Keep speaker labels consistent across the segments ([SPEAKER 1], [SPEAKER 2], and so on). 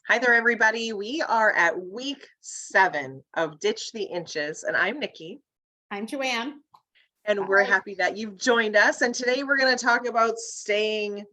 [SPEAKER 1] Hi there, everybody. We are at week 7 of Ditch the Inches, and I'm Nikki,
[SPEAKER 2] I'm Joanne.
[SPEAKER 1] and we're
[SPEAKER 2] Hi.
[SPEAKER 1] happy that you've joined us. And today we're going to talk about staying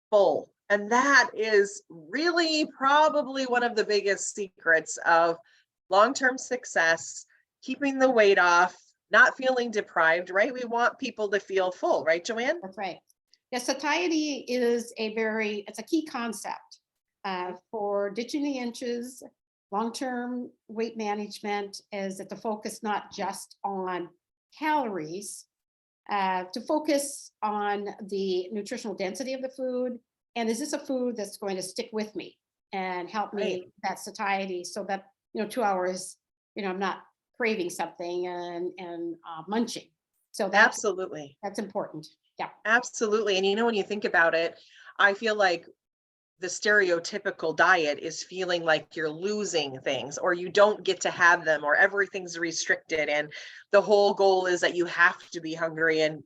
[SPEAKER 1] full. And that is really probably one of the biggest secrets of long-term success, keeping the weight off, not feeling deprived, right? We want people to feel full, right, Joanne?
[SPEAKER 2] That's right. Yeah, satiety is it's a key concept for ditching the inches. Long-term weight management is that the focus not just on calories, to focus on the nutritional density of the food. And is this a food that's going to stick with me and help
[SPEAKER 1] Right.
[SPEAKER 2] me that satiety so that, 2 hours, I'm not craving something and munching. So
[SPEAKER 1] Absolutely.
[SPEAKER 2] that's important. Yeah.
[SPEAKER 1] Absolutely. And when you think about it, I feel like the stereotypical diet is feeling like you're losing things or you don't get to have them or everything's restricted. And the whole goal is that you have to be hungry and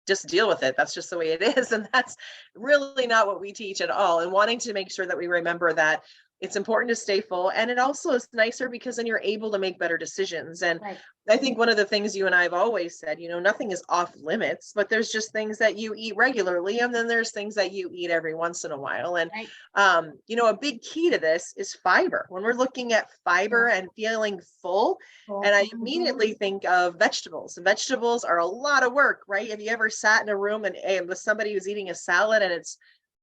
[SPEAKER 1] just deal with it. That's just the way it is. And that's really not what we teach at all. And wanting to make sure that we remember that it's important to stay full. And it also is nicer because then you're able to make better decisions. And
[SPEAKER 2] Right.
[SPEAKER 1] I think one of the things you and I have always said, nothing is off limits, but there's just things that you eat regularly. And then there's things that you eat every once in a while. And,
[SPEAKER 2] Right.
[SPEAKER 1] a big key to this is fiber. When we're looking at fiber
[SPEAKER 2] Yes.
[SPEAKER 1] and feeling full,
[SPEAKER 2] Well,
[SPEAKER 1] and I
[SPEAKER 2] mhm.
[SPEAKER 1] immediately think of vegetables. Vegetables are a lot of work, right? Have you ever sat in a room and with somebody who's eating a salad and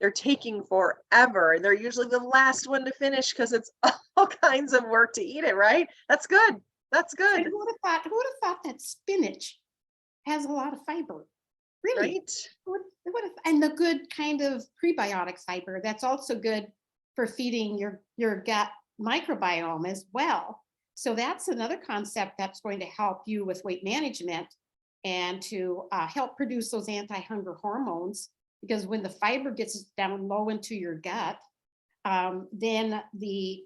[SPEAKER 1] they're taking forever and they're usually the last one to finish because it's all kinds of work to eat it, right? That's good. That's
[SPEAKER 2] And
[SPEAKER 1] good,
[SPEAKER 2] who would have thought that spinach has a lot of fiber? Really?
[SPEAKER 1] right?
[SPEAKER 2] And the good kind of prebiotic fiber that's also good for feeding your gut microbiome as well. So that's another concept that's going to help you with weight management and to help produce those anti-hunger hormones. Because when the fiber gets down low into your gut, then the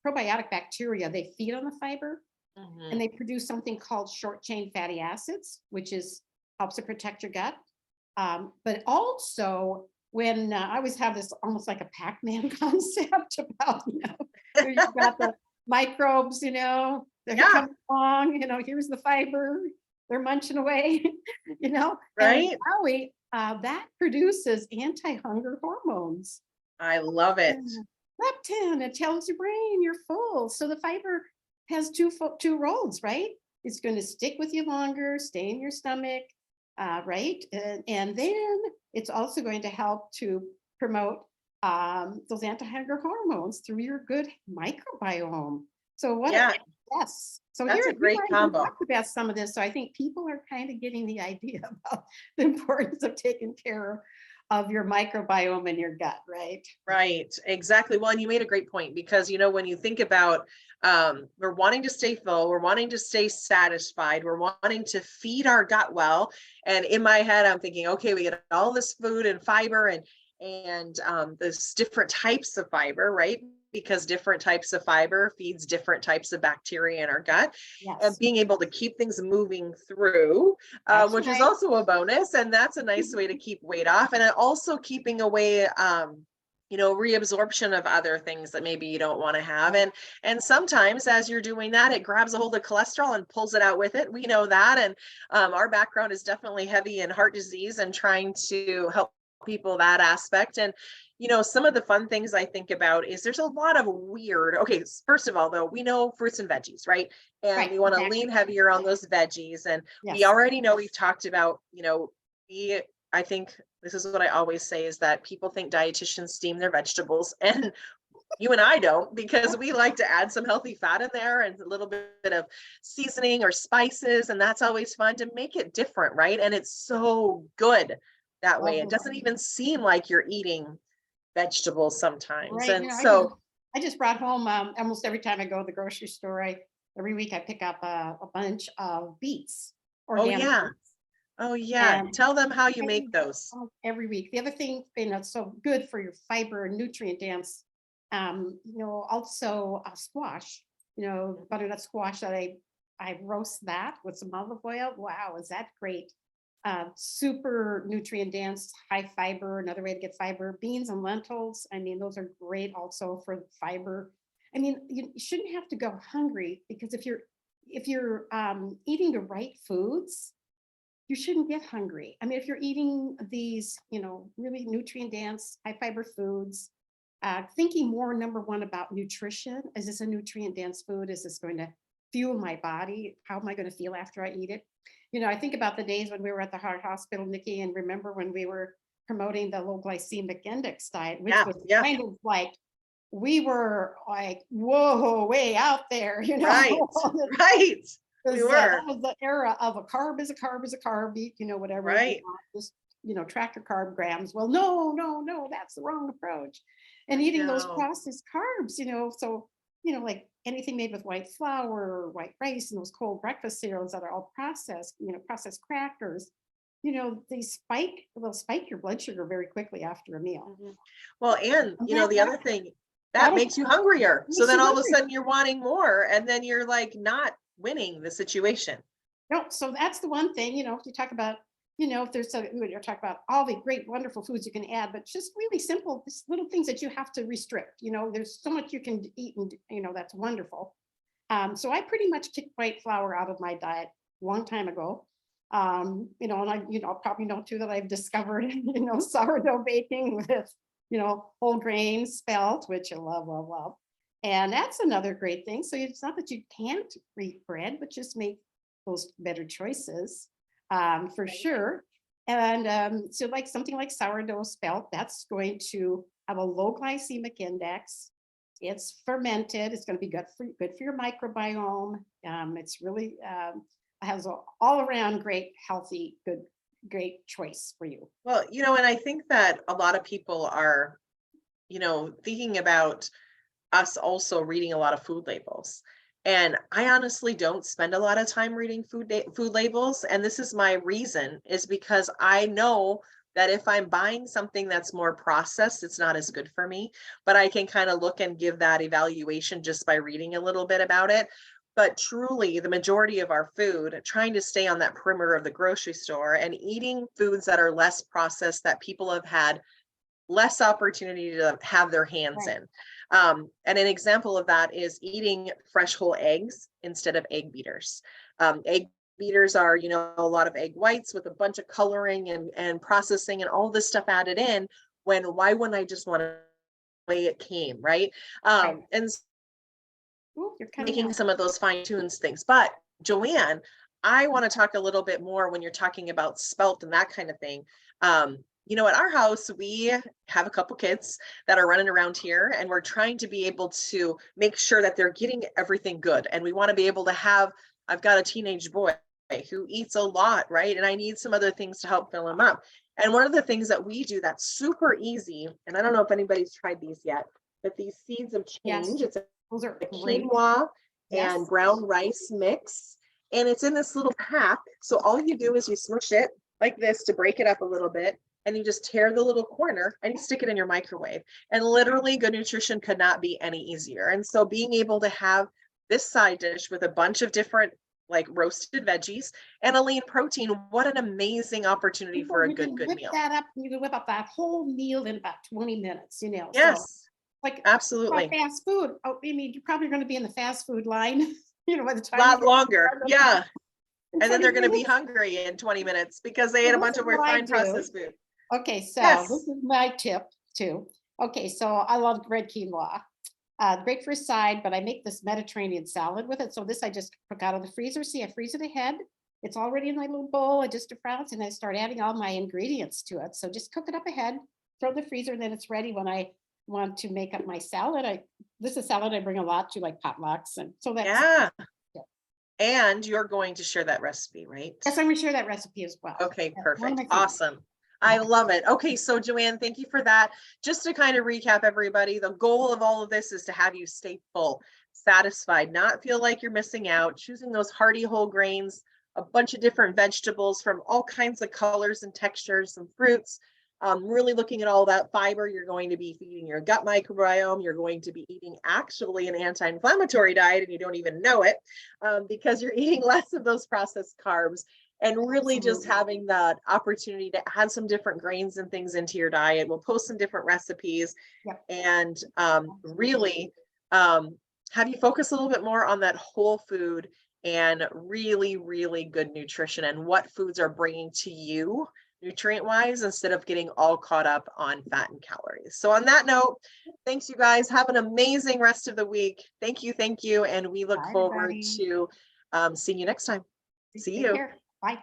[SPEAKER 2] probiotic bacteria they feed on the fiber and
[SPEAKER 1] Mhm.
[SPEAKER 2] they produce something called short chain fatty acids, which is helps to protect your gut. But also, when I always have this almost like a Pac-Man concept about, here you've got the microbes, they're
[SPEAKER 1] Yeah,
[SPEAKER 2] coming along, here's the fiber, they're munching away, and
[SPEAKER 1] right.
[SPEAKER 2] that produces anti-hunger hormones.
[SPEAKER 1] I love it.
[SPEAKER 2] Yeah. Leptin, it tells your brain you're full. So the fiber has two roles, right? It's going to stick with you longer, stay in your stomach, right? And then it's also going to help to promote those anti-hunger hormones through your good microbiome. So
[SPEAKER 1] Yeah,
[SPEAKER 2] yes. So
[SPEAKER 1] that's
[SPEAKER 2] here
[SPEAKER 1] a
[SPEAKER 2] we've
[SPEAKER 1] great
[SPEAKER 2] already
[SPEAKER 1] combo.
[SPEAKER 2] talked about some of this. So I think people are kind of getting the idea about the importance of taking care of your microbiome in your gut, right?
[SPEAKER 1] Right, exactly. Well, and you made a great point because when you think about we're wanting to stay full, we're wanting to stay satisfied, we're wanting to feed our gut well. And in my head, I'm thinking, okay, we get all this food and fiber and there's different types of fiber, right? Because different types of fiber feeds different types of bacteria in our gut, and
[SPEAKER 2] Yes,
[SPEAKER 1] being able to keep things moving through,
[SPEAKER 2] that's
[SPEAKER 1] which is
[SPEAKER 2] right.
[SPEAKER 1] also a bonus, and that's a nice way to keep weight off, and also keeping away, reabsorption of other things that maybe you don't want to have, and sometimes as you're doing that, it grabs a hold of cholesterol and pulls it out with it. We know that, and our background is definitely heavy in heart disease and trying to help people that aspect. And some of the fun things I think about is there's a lot of weird, okay, first of all, though, we know fruits and veggies, right? And
[SPEAKER 2] Right,
[SPEAKER 1] we want to lean
[SPEAKER 2] exactly.
[SPEAKER 1] heavier on those veggies. And we
[SPEAKER 2] Yes.
[SPEAKER 1] already know, we've talked about, we I think this is what I always say, is that people think dietitians steam their vegetables, and you and I don't, because we like to add some healthy fat in there and a little bit of seasoning or spices, and that's always fun to make it different, right? And it's so good that way. It
[SPEAKER 2] Oh,
[SPEAKER 1] doesn't even seem like you're eating vegetables sometimes.
[SPEAKER 2] right.
[SPEAKER 1] And so,
[SPEAKER 2] I just brought home almost every time I go to the grocery store. Every week I pick up a bunch of beets,
[SPEAKER 1] oh
[SPEAKER 2] organic
[SPEAKER 1] yeah,
[SPEAKER 2] beets,
[SPEAKER 1] oh yeah,
[SPEAKER 2] and
[SPEAKER 1] tell them how you make
[SPEAKER 2] every,
[SPEAKER 1] those.
[SPEAKER 2] every week. The other thing, so good for your fiber and nutrient dense. Also squash. Butternut squash that I roast that with some olive oil. Wow, is that great? super nutrient dense, high fiber. Another way to get fiber, beans and lentils. I mean, those are great also for fiber. I mean, you shouldn't have to go hungry, because if you're eating the right foods, you shouldn't get hungry. I mean, if you're eating these, really nutrient dense, high fiber foods, thinking more, number one, about nutrition. Is this a nutrient dense food? Is this going to fuel my body? How am I going to feel after I eat it? I think about the days when we were at the heart hospital, Nikki, and remember when we were promoting the low glycemic index diet, which was kind of like, we were like, whoa, way out there,
[SPEAKER 1] Right. Right. We were.
[SPEAKER 2] That was the era of a carb is a carb is a carb, eat, whatever.
[SPEAKER 1] Right.
[SPEAKER 2] Just, tractor carb grams. Well, no, that's the wrong approach. And eating those processed carbs, so, like anything made with white flour, white rice, and those cold breakfast cereals that are all processed, processed crackers, they'll spike your blood sugar very quickly after a meal.
[SPEAKER 1] Well, and the other thing that makes you hungrier. So then all of a sudden you're wanting more, and then you're like not winning the situation.
[SPEAKER 2] No, so that's the one thing, if you talk about, if there's you're talking about all the great, wonderful foods you can add, but just really simple, just little things that you have to restrict. There's so much you can eat, and that's wonderful. So I pretty much kicked white flour out of my diet a long time ago. And I, probably know too that I've discovered, sourdough baking with, whole grain spelt, which I love, love, love. And that's another great thing. So it's not that you can't eat bread, but just make those better choices, for sure. And so like something like sourdough spelt, that's going to have a low glycemic index. It's fermented. It's going to be good for your microbiome. It's really has an all around great, healthy, great choice for you.
[SPEAKER 1] Well, and I think that a lot of people are, thinking about us also reading a lot of food labels. And I honestly don't spend a lot of time reading food labels. And this is my reason, is because I know that if I'm buying something that's more processed, it's not as good for me. But I can kind of look and give that evaluation just by reading a little bit about it. But truly, the majority of our food, trying to stay on that perimeter of the grocery store and eating foods that are less processed, that people have had less opportunity to have their hands in. And an example of that is eating fresh whole eggs instead of egg beaters. Egg beaters are, a lot of egg whites with a bunch of coloring and processing and all this stuff added in, when why wouldn't I just want to way it came, right? And making some of those fine-tuned things. But Joanne, I want to talk a little bit more when you're talking about spelt and that kind of thing. At our house, we have a couple kids that are running around here, and we're trying to be able to make sure that they're getting everything good. And we want to be able to I've got a teenage boy who eats a lot, right? And I need some other things to help fill him up. And one of the things that we do that's super easy, and I don't know if anybody's tried these yet, but these seeds of change, it's
[SPEAKER 2] those are
[SPEAKER 1] quinoa and brown rice mix. And it's in this little pack. So all you do is you smush it like this to break it up a little bit. And you just tear the little corner and you stick it in your microwave. And literally, Good Nutrition could not be any easier. And so being able to have this side dish with a bunch of different like roasted veggies and a lean protein, what an amazing opportunity for a good meal.
[SPEAKER 2] You can whip up that whole meal in about 20 minutes,
[SPEAKER 1] Yes,
[SPEAKER 2] so, like
[SPEAKER 1] absolutely.
[SPEAKER 2] Fast food. Oh, I mean, you're probably going to be in the fast food line, by the time.
[SPEAKER 1] A lot longer. Yeah. And then they're going to be hungry in 20 minutes because they ate a bunch of refined processed food.
[SPEAKER 2] Okay, so this is my tip too. Okay, so I love red quinoa. Great for a side, but I make this Mediterranean salad with it. So this I just took out of the freezer. See, I freeze it ahead. It's already in my little bowl. I just defrost and I start adding all my ingredients to it. So just cook it up ahead, throw it in the freezer, and then it's ready when I want to make up my salad. This is salad I bring a lot to, like potlucks, and so that's
[SPEAKER 1] And you're going to share that recipe, right?
[SPEAKER 2] Yes, I'm going to share that recipe as well.
[SPEAKER 1] Okay, perfect. Awesome. I love it. Okay, so Joanne, thank you for that. Just to kind of recap, everybody, the goal of all of this is to have you stay full, satisfied, not feel like you're missing out, choosing those hearty whole grains, a bunch of different vegetables from all kinds of colors and textures, some fruits, really looking at all that fiber. You're going to be feeding your gut microbiome. You're going to be eating actually an anti-inflammatory diet, and you don't even know it, because you're eating less of those processed carbs. and really just
[SPEAKER 2] Absolutely.
[SPEAKER 1] having that opportunity to add some different grains and things into your diet. We'll post some different recipes
[SPEAKER 2] Yep.
[SPEAKER 1] and really have you focus a little bit more on that whole food and really, really good nutrition and what foods are bringing to you nutrient wise instead of getting all caught up on fat and calories. So on that note, thanks you guys. Have an amazing rest of the week. Thank you. And we look
[SPEAKER 2] Bye,
[SPEAKER 1] forward
[SPEAKER 2] everybody.
[SPEAKER 1] to seeing you next time. See
[SPEAKER 2] Take
[SPEAKER 1] you.
[SPEAKER 2] care. Bye.